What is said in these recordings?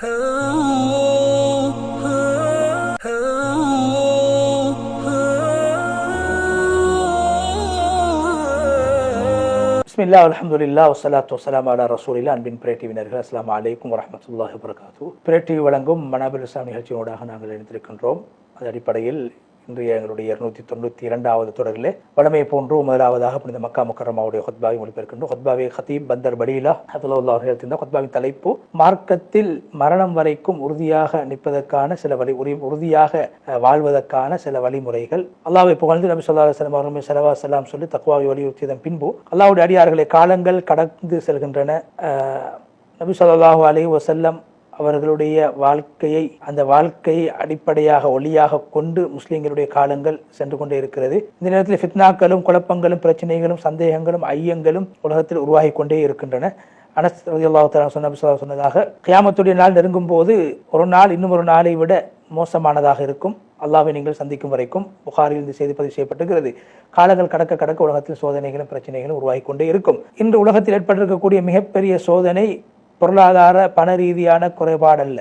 பிஸ்மில்லாஹ் அல்ஹம்துலில்லாஹ் வஸ்ஸலாத்து வஸ்ஸலாமு அலா ரசூலில்லாஹ். அன்பின் பிரே டிவினர்கள், அஸ்ஸலாமு அலைக்கும் வரஹ்மத்துல்லாஹி வபரகாத்துஹு. பிரே டிவி வழங்கும் மனாபில் இஸ்லாம் நிகழ்ச்சியோடாக நாங்கள் இணைந்திருக்கின்றோம். அது அடிப்படையில் இன்றைய எங்களுடைய 292வது தொடரிலே வழமையை போன்று முதலாவதாக புனித மக்கா முக்கர்ரமாவுடைய ஹுத்பாவை மொழிபெயர்க்கின்றோம். ஹுத்பாவை ஹதீப் பந்தர் பலீலா ஹஃபிலஹுல்லாஹ் அவர்கள் இருந்த ஹுத்பாவின் தலைப்பு மார்க்கத்தில் மரணம் வரைக்கும் உறுதியாக நிற்பதற்கான சில உறுதியாக வாழ்வதற்கான சில வழிமுறைகள். அல்லாஹ்வை புகழ்ந்து நபி ஸல்லல்லாஹு அலைஹி வஸல்லம் அவர்கள் ஸலவாத் ஸலாம் சொல்லி தக்வாவை வலியுறுத்தியதன் பின்பு அல்லாஹ்வுடைய அடியார்களை காலங்கள் கடந்து செல்கின்றன. நபி ஸல்லல்லாஹு அலைஹி வஸல்லம் அவர்களுடைய வாழ்க்கையை, அந்த வாழ்க்கையை அடிப்படையாக ஒளியாக கொண்டு முஸ்லிம்களுடைய காலங்கள் சென்று கொண்டே இருக்கிறது. இந்த நேரத்தில் ஃபித்னாக்களும் குழப்பங்களும் பிரச்சனைகளும் சந்தேகங்களும் ஐயங்களும் உலகத்தில் உருவாகி கொண்டே இருக்கின்றன. அனஸ் ரலியல்லாஹு தஆலா சொன்னதாக கியாமத்துடைய நாள் நெருங்கும் போது ஒரு நாள் இன்னும் ஒரு நாளை விட மோசமானதாக இருக்கும். அல்லாஹ்வை நீங்கள் சந்திக்கும் வரைக்கும் புகாரில் இந்த செய்தி பதிவு செய்யப்பட்டிருக்கிறது. காலங்கள் கடக்க கடக்க உலகத்தில் சோதனைகளும் பிரச்சனைகளும் உருவாகி கொண்டே இருக்கும். இன்று உலகத்தில் ஏற்பட்டிருக்கக்கூடிய மிகப்பெரிய சோதனை பொருளாதார பண ரீதியான குறைபாடு அல்ல,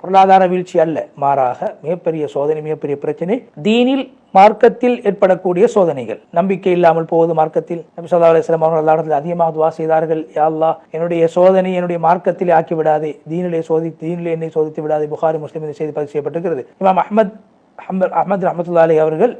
பொருளாதார வீழ்ச்சி அல்ல, மாறாக மிகப்பெரிய சோதனை, மிகப்பெரிய பிரச்சனை தீனில் மார்க்கத்தில் ஏற்படக்கூடிய சோதனைகள். நம்பிக்கை இல்லாமல் போவது மார்க்கத்தில். நபி ஸல்லல்லாஹு அலைஹி வஸல்லம் அவர்கள் அல்லாஹ்விடத்தில் அதிகமாக துஆ செய்தார்கள், யா அல்லாஹ் என்னுடைய சோதனை என்னுடைய மார்க்கத்திலே ஆக்கி விடாதே, தீனிலே என்னை சோதித்து விடாதே. புகாரி முஸ்லிம் இந்த செய்தி பதிவு செய்யப்பட்டிருக்கிறது. இமாம் அஹ்மத் ரஹ்மத்துல்லாஹி அலைஹி அவர்கள்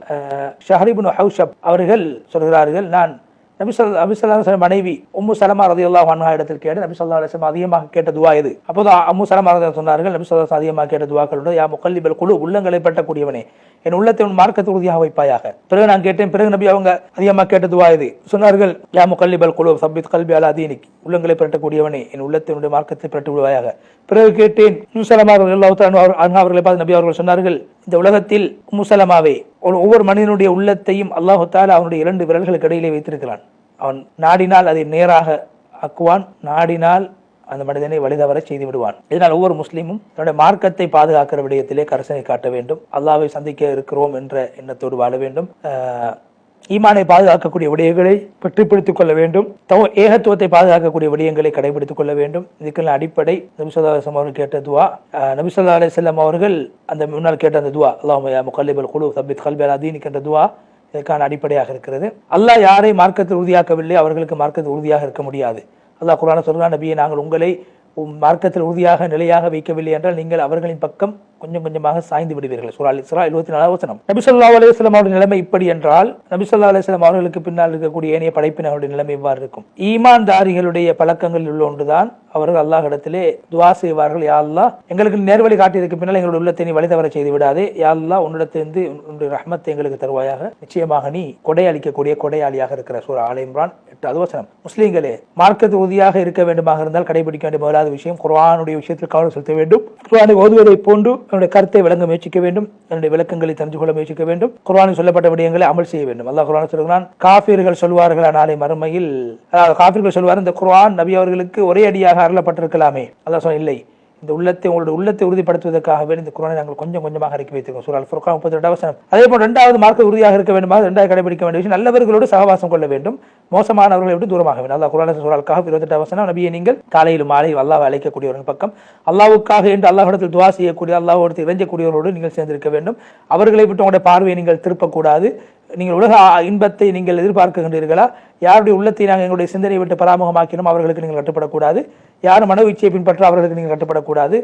ஷஹர் இப்னு ஹௌஷப் அவர்கள் சொல்கிறார்கள், நான் நபி ஸல்லல்லாஹு அலைஹி வஸல்லம் மனைவி உம்மு சலமா ரலியல்லாஹு அன்ஹா இடத்தில் கேட்டு நபி ஸல்லல்லாஹு அலைஹி வஸல்லம் அதிகமாக கேட்ட துஆ இது. அப்போது உம்மு சலமா ரலியல்லாஹு சொன்னார்கள், நபி ஸல்லல்லாஹு அலைஹி வஸல்லம் அதிகமாக கேட்ட துஆக்கள் உண்டு. யா முகல்லிபல் குலூப், உள்ளங்களை பற்றக்கூடியவனே, என் உள்ளத்தை உன் மார்க்கத்தை உறுதியாக வைப்பாயாக. பிறகு நான் கேட்டேன், பிறகு நபி அவங்க அதிகமாக கேட்ட துஆ இது. சொன்னார்கள், யா முகல்லிபல் குலூப் சப்பித் கல்பி அலா தீனிக், உள்ளங்களை பற்றக்கூடியவனே, என் உள்ளத்தை உன்னுடைய மார்க்கத்தை பற்றி விடுவாயாக. பிறகு கேட்டேன், உம்மு சலமா ரலியல்லாஹு அன்ஹா அவர்களை பார்த்து நபி அவர்கள் சொன்னார்கள், இந்த உலகத்தில் உம்மு சலமாவே, ஒவ்வொரு மனிதனுடைய உள்ளத்தையும் அல்லாஹ் தஆலா அவனுடைய 2 விரல்களுக்கு இடையிலே வைத்திருக்கிறான். அவன் நாடினால் அதை நேராக ஆக்குவான், நாடினால் அந்த மனிதனை வழிதவர செய்து விடுவான். இதனால் ஒவ்வொரு முஸ்லீமும் தன்னுடைய மார்க்கத்தை பாதுகாக்கிற விடயத்திலே கரிசனை காட்ட வேண்டும். அல்லாஹ்வை சந்திக்க இருக்கிறோம் என்ற எண்ணத்தோடு வாழ வேண்டும். ஈமானை பாதுகாக்கக்கூடிய விடயங்களை பற்றி பிடித்துக் கொள்ள வேண்டும். ஏகத்துவத்தை பாதுகாக்கக்கூடிய விடயங்களை கடைபிடித்துக் கொள்ள வேண்டும். இதுக்கெல்லாம் அடிப்படை நபி ஸல்லல்லாஹு அலைஹி வஸல்லம் அவர்கள் கேட்ட துஆ. நபி ஸல்லல்லாஹு அலைஹி வஸல்லம் அவர்கள் அந்த முன்னால் கேட்ட அந்த துஆ, அல்லாஹும்ம யா முகல்லிபல் குலூப் சப்பித் கல்பி அலா தீனிக் என்ற துஆ இதற்கான அடிப்படையாக இருக்கிறது. அல்லாஹ் யாரை மார்க்கத்தில் உறுதியாக்கவில்லை அவர்களுக்கு மார்க்கத்தில் உறுதியாக இருக்க முடியாது. அல்லாஹ் குர்ஆனில் சொல்கிறான், நபியே நாங்கள் உங்களை மார்க்கத்தில் உறுதியாக நிலையாக வைக்கவில்லை என்றால் நீங்கள் அவர்களின் பக்கம் கொஞ்சம் கொஞ்சமாக சாய்ந்து விடுவீர்கள். சூரா அல் இஸ்ரா 24வது வசனம். நபி ஸல்லல்லாஹு அலைஹி வஸல்லம் அவருடைய நிலைமை இப்படி என்றால் நபி ஸல்லல்லாஹு அலைஹி வஸல்லம் அவர்களுக்கு பின்னால் இருக்கக்கூடிய ஏனைய படைப்பினர்களுடைய நிலைமை இவ்வாறு இருக்கும். ஈமான்தாரிகளுடைய பழக்கங்களில் உள்ள ஒன்றுதான் அவர்கள் அல்லாஹ்விடத்திலே துஆ செய்வார்கள், யா அல்லாஹ் எங்களுக்கு நேர்வழி காட்டியதற்கு பின்னால் எங்களுடைய உள்ளத்தை நீ வழி தவற செய்து விடாதே, யா அல்லாஹ் உன்னிடத்திலிருந்து உன்னுடைய ரஹ்மத்தை எங்களுக்கு தருவாயாக, நிச்சயமாக நீ கொடை அளிக்கக்கூடிய கொடையாளியாக இருக்கிற. சூரா ஆல் இம்ரான் 8வது வசனம். முஸ்லிம்களே, மார்க்கத்து உறுதியாக இருக்க வேண்டுமாக இருந்தால் கடைபிடிக்க வேண்டிய முதலாவது விஷயம் குர்ஆனுடைய விஷயத்தில் கவனம் செலுத்த வேண்டும். குர்ஆனை ஓதுவதை போன்று என்னுடைய கருத்தை விளங்க முயற்சிக்க வேண்டும், என்னுடைய விளக்கங்களை தெரிந்து கொள்ள முயற்சிக்க வேண்டும், குர்ஆனில் சொல்லப்பட்ட விடயங்களை அமல் செய்ய வேண்டும். அல்லாஹ் குர்ஆனில் சொல்கிறான், காஃபிர்கள் சொல்வார்கள் நாளை மறுமையில், காஃபிர்கள் சொல்வார், இந்த குர்ஆன் நபி அவர்களுக்கு ஒரே அடியாக அருளப்பட்டிருக்கலாமே. அல்லாஹ் சொன்ன, இல்லை, இந்த உங்களுடைய உள்ளத்தை உறுதிப்படுத்துவதற்காகவே இந்த குர்ஆனை நாங்கள் கொஞ்சம் கொஞ்சமாக இறக்கி வைத்திருக்கோம். சூரா அல் ஃபுர்கான் 32வது வசனம். அதே போல் 2வது மார்க்க உறுதியாக இருக்க வேண்டுமா, 2வது கடைபிடிக்க வேண்டிய விஷயம் நல்லவர்களோடு சகவாசம் கொள்ள வேண்டும், மோசமானவர்களை விட்டு தூரமாக வேண்டும். அல்லாஹ் குர்ஆனில் சூரா அல் கஹஃப் 28வது வசனம், நபியை நீங்கள் காலையிலும் மாலையில் அல்லாஹ்வை அழைக்கக்கூடியவர்கள் பக்கம், அல்லாஹ்வுக்காக என்று அல்லாஹ்விடத்தில் துஆ செய்யக்கூடிய, அல்லாஹ்விடத்தில் இறைஞ்சக்கூடியவர்களோடு நீங்கள் சேர்ந்திருக்க வேண்டும். அவர்களை விட்டு உங்களுடைய பார்வையை நீங்கள் திருப்பக்கூடாது. நீங்கள் உலக இன்பத்தை நீங்கள் எதிர்பார்க்கின்றீர்களா, யாருடைய உள்ளத்தை நாங்கள் எங்களுடைய சிந்தனையை விட்டு பராமுகமாக்கினோம் அவர்களுக்கு நீங்கள் கட்டுப்படக்கூடாது. யார் மன இச்சையை பின்பற்ற அவர்களுக்கு நீங்கள் கட்டுப்படக்கூடாது.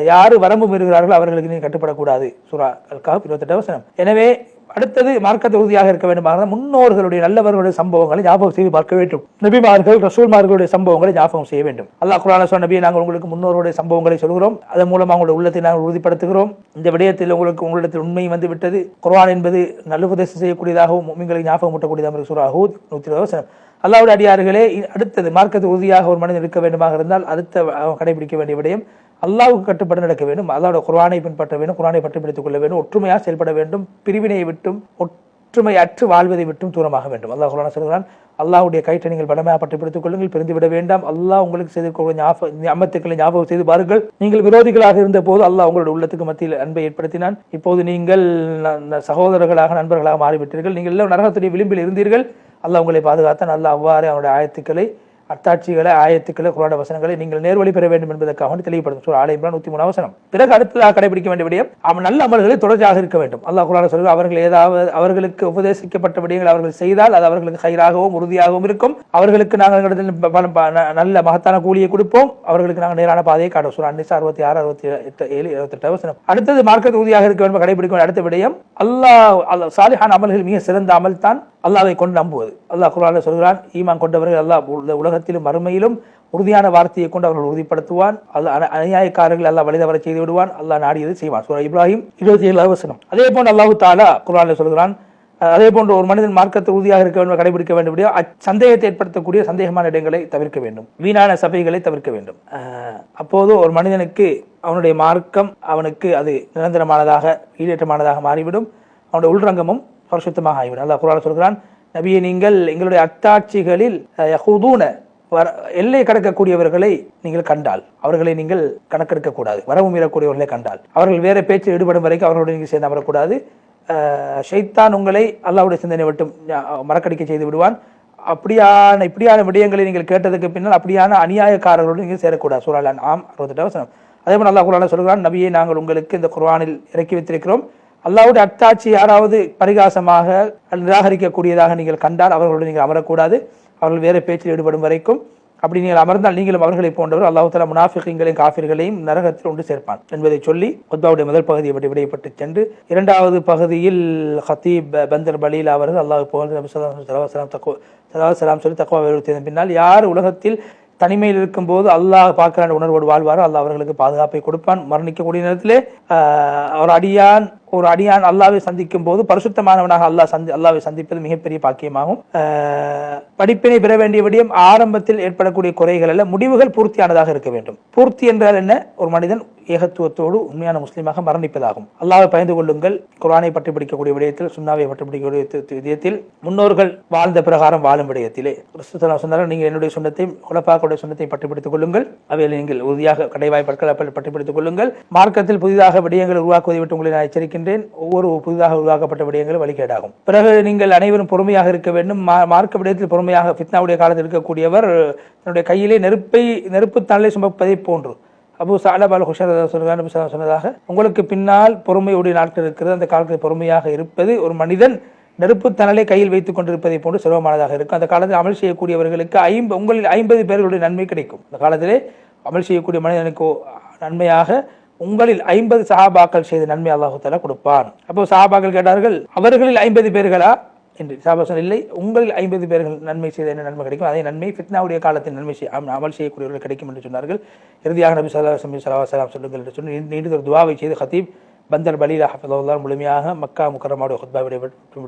யாரு வரம்பு மீறுகிறார்களோ அவர்களுக்கு நீங்கள் கட்டுப்படக்கூடாது. சூரா அல் கஹஃப் 28வது வசனம். எனவே அடுத்தது மார்க்கத்தை உறுதியாக இருக்க வேண்டுமாக முன்னோர்களுடைய நல்லவர்களுடைய சம்பவங்களை ஞாபகம் செய்து பார்க்க வேண்டும். நபிமார்கள் ரசூல்மார்களுடைய சம்பவங்களை ஞாபகம் செய்ய வேண்டும். அல்லாஹ் குர்ஆனில் சொன்ன, நபியே நாங்கள் உங்களுக்கு முன்னோருடைய சம்பவங்களை சொல்கிறோம், அதன் மூலம் அவங்களுடைய உள்ளத்தை நாங்கள் உறுதிப்படுத்துகிறோம். இந்த விடயத்தில் உங்களிடத்தில் உண்மை வந்து விட்டது. குர்ஆன் என்பது நல்லுபதேசம் செய்யக்கூடியதாகவும் முஃமின்களுக்கு ஞாபகம் ஊட்டக்கூடியதாகவும். சூரா ஹூத் 120வது வசனம். அல்லாஹ்வுடைய அடியார்களே, அடுத்தது மார்க்கத்தை உறுதியாக ஒரு மனிதன் இருக்க வேண்டுமாக இருந்தால் அடுத்த கடைபிடிக்க வேண்டிய விடயம் அல்லாஹ்வுக்கு கட்டுப்பட்டு நடக்க வேண்டும். அல்லாஹ்வுடைய குர்ஆனை பின்பற்ற வேண்டும், குர்ஆனை பற்றி பிடித்துக் கொள்ள வேண்டும், ஒற்றுமையாக செயல்பட வேண்டும், பிரிவினை விட்டும் ஒற்றுமையற்று வாழ்வதை விட்டும் தூரமாக வேண்டும். அல்லாஹ் குர்ஆனில் சொல்கிறான், அல்லாஹ்வுடைய கயிற்றை நீங்கள் பலமாக பற்றி பிடித்துக் கொள்ளுங்கள், பிரிந்துவிட வேண்டாம். அல்லாஹ் உங்களுக்கு செய்திருக்கிற அமத்துக்களை ஞாபகம் செய்து பாருங்கள். நீங்கள் விரோதிகளாக இருந்த போது அல்லாஹ் உங்களுடைய உள்ளத்துக்கு மத்தியில் அன்பை ஏற்படுத்தினான். இப்போது நீங்கள் சகோதரர்களாக நண்பர்களாக மாறிவிட்டீர்கள். நீங்கள் எல்லாம் நரகத்துடைய விளிம்பில் இருந்தீர்கள். அல்லாஹ் உங்களை பாதுகாத்தான். அல்லாஹ் அவ்வாறு அவனுடைய ஆயத்துக்களை அத்தாட்சிகளை, ஆயத்துக்களை, குர்ஆன் வசனங்களை நீங்கள் நேர்வழி பெற வேண்டும் என்பதற்காக தெளிவுபடுத்தும் சூரா ஆல இம்ரான் 103 வசனம். பிறகு அடுத்ததாக கடைபிடிக்க வேண்டிய விடயம் நல்ல அமல்களை தொடர்ச்சியாக இருக்க வேண்டும். அல்லாஹ் குர்ஆனில் சொல்கிறார், அவர்கள் ஏதாவது அவர்களுக்கு உபதேசிக்கப்பட்ட விடயங்கள் அவர்கள் செய்தால் அது அவர்களுக்கு கைராகவும் உறுதியாகவும் இருக்கும். அவர்களுக்கு நாங்கள் நல்ல மகத்தான கூலியை கொடுப்போம். அவர்களுக்கு நாங்கள் நேரான பாதையை காட்டுவோம். சூரா அன்-நிஸா 66, 67, 28 வசனம். அடுத்தது மார்க்கத்தில் உறுதியாக இருக்க வேண்டும் கடைபிடிக்க அடுத்த விடயம் அல்லாஹ் சாலிஹான அமல்கள் மிக சிறந்த அமல் தான் அல்லாஹ்வை கொண்டு நம்புவது. அல்லாஹ் குர்ஆனில் சொல்கிறான், ஈமான் கொண்டவர்கள் அல்லாஹ் உலகத்திலும் மறுமையிலும் உறுதியான வார்த்தையை கொண்டு அவர்கள் உறுதிப்படுத்துவான். அநியாயக்காரர்கள் அல்லாஹ் வழிதவர செய்து விடுவான். அல்லாஹ் நாடியது செய்வான். சூரா இப்ராஹிம் 27 வசனம். அதே போன்று அல்லாஹ் தஆலா குர்ஆனில் சொல்கிறான், அதே போன்று ஒரு மனிதன் மார்க்கத்தில் உறுதியாக இருக்க வேண்டும் கடைபிடிக்க வேண்டும் சந்தேகத்தை ஏற்படுத்தக்கூடிய சந்தேகமான இடங்களை தவிர்க்க வேண்டும், வீணான சபைகளை தவிர்க்க வேண்டும். அப்போது ஒரு மனிதனுக்கு அவனுடைய மார்க்கம் அவனுக்கு அது நிரந்தரமானதாக ஈடேற்றமானதாக மாறிவிடும். அவனுடைய உள்ரங்கமும் பரிசுத்தமாக ஆகிவிடும். அல்லாஹ் குர்ஆனில் சொல்கிறான், நபியே நீங்கள் எங்களுடைய அத்தாட்சிகளில் யஹூதூன எல்லை கடக்கக்கூடியவர்களை நீங்கள் கண்டால் அவர்களை நீங்கள் கணக்கெடுக்க கூடாது. வரவு மீறக்கூடியவர்களை கண்டால் அவர்கள் வேற பேச்சில் ஈடுபடும் வரைக்கும் அவர்களோடு நீங்கள் சேர்ந்து அமரக்கூடாது. ஷைத்தான் உங்களை அல்லாஹ்வுடைய சிந்தனை விட்டு மறக்கடிக்க செய்து விடுவான். இப்படியான விடயங்களை நீங்கள் கேட்டதுக்கு பின்னால் அப்படியான அநியாயக்காரர்களோடு நீங்கள் சேரக்கூடாது. சூரா அன்-அன்ஆம் 68 வசனம். அதே போல அல்லாஹ் குர்ஆனில் சொல்கிறான், நபியை நாங்கள் உங்களுக்கு இந்த குர்ஆனில் இறக்கி வைத்திருக்கிறோம். அல்லாஹ்வுடைய அத்தாட்சி யாராவது பரிகாசமாக நிராகரிக்கக்கூடியதாக நீங்கள் கண்டால் அவர்களோடு நீங்கள் அமரக்கூடாது. அவர்கள் வேற பேச்சில் ஈடுபடும் வரைக்கும். அப்படி நீங்கள் அமர்ந்தால் நீங்களும் அவர்களை போன்றவர் அல்லாஹ் தஆலா முனாஃபிகீன்களையும் காஃபிர்களையும் நரகத்தில் ஒன்று சேர்ப்பான் என்பதை சொல்லி குத்பாவுடைய முதல் பகுதியை பற்றி விடைபெற்று சென்று இரண்டாவது பகுதியில் ஹத்தீப் பந்தர் பலீல் அவர்கள் அல்லாஹ் புகழ்ந்து நபி ஸல்லல்லாஹு அலைஹி வஸல்லம் சொல்லி தக்வா வலியுறுத்தியதன் பின்னால் யார் உலகத்தில் தனிமையில் இருக்கும் போது அல்லாஹ் பார்க்கிற உணர்வோடு வாழ்வாரோ அல்லாஹ் அவர்களுக்கு பாதுகாப்பை கொடுப்பான். மரணிக்கக்கூடிய நேரத்திலே ஒரு அடியான் அல்லாஹ்வை சந்திக்கும் போது பரிசுத்தமானவனாக அல்லாஹ்வை சந்திப்பது மிகப்பெரிய பாக்கியமாகும். படிப்பினை பெற வேண்டிய விடயம் ஆரம்பத்தில் ஏற்படக்கூடிய குறைகள் அல்ல, முடிவுகள் பூர்த்தியானதாக இருக்க வேண்டும். பூர்த்தி என்றால் என்ன? ஒரு மனிதன் ஏகத்துவத்தோடு உண்மையான முஸ்லீமாக மரணிப்பதாகும். அல்லாஹ்வை பயந்து கொள்ளுங்கள். குர்ஆனை பற்றி பிடிக்கக்கூடிய விடயத்தில், சுன்னாவை பற்றி பிடிக்கக்கூடிய விடயத்தில், முன்னோர்கள் வாழ்ந்த பிரகாரம் வாழும் விடயத்திலே சொன்னார்கள், நீங்கள் என்னுடைய சுன்னத்தையும் குலஃபாக்களுடைய சுன்னத்தையும் பற்றி பிடித்துக் கொள்ளுங்கள். அவையில் நீங்கள் உறுதியாக கடைவாய்ப்பற்கள் பற்றி பிடித்துக் கொள்ளுங்கள். மார்க்கத்தில் புதிதாக விடயங்களை உருவாக்குவதை விட்டு உங்களை நான் எச்சரிக்கின்றேன். ஒவ்வொரு புதிதாக உருவாக்கப்பட்ட விடயங்கள் வழிகேடாகும். பிறகு நீங்கள் அனைவரும் பொறுமையாக இருக்க வேண்டும். மார்க்க விடயத்தில் பொறுமையாக, ஃபித்னாவுடைய காலத்தில் இருக்கக்கூடியவர் தன்னுடைய கையிலே நெருப்பு தணலை சுமப்பதை போன்று அபூ ஸஅலபா அல்-ஹுஷைரி சொன்னதாக, உங்களுக்கு பின்னால் பொறுமையுடைய நாட்கள் இருக்கிறது. அந்த காலத்தில் பொறுமையாக இருப்பது ஒரு மனிதன் நெருப்பு தணலை கையில் வைத்துக் கொண்டிருப்பதை போன்று சிரமமானதாக இருக்கும். அந்த காலத்தில் அமல் செய்யக்கூடியவர்களுக்கு உங்களில் 50 பேர்களுடைய நன்மை கிடைக்கும். அந்த காலத்திலே அமல் செய்யக்கூடிய மனிதனுக்கு நன்மையாக உங்களில் 50 சஹாபாக்கள் செய்த நன்மை அல்லாஹ் தஆலா கொடுப்பான். அப்போ சஹாபாக்கள் கேட்டார்கள், அவர்களில் 50 பேர்களா என்று. சஹாபாக்கள் இல்லை, உங்களில் 50 பேர்கள் நன்மை செய்த என்ன நன்மை கிடைக்கும்? அதே நன்மை ஃபித்னாவுடைய காலத்தில் நன்மை அமல் செய்யக்கூடியவர்கள் கிடைக்கும் என்று சொன்னார்கள். இறுதியாக நபி ஸல்லல்லாஹு அலைஹி வஸல்லம் சொல்லுங்கள் என்று சொல்லி நீண்ட ஒரு துஆவை செய்து ஹத்தீப் பந்தர் பலீல் ஹஃபிதஹுல்லாஹ் முழுமையாக மக்கா முக்கர்ரமாவுடைய குத்பா விடைபெற்று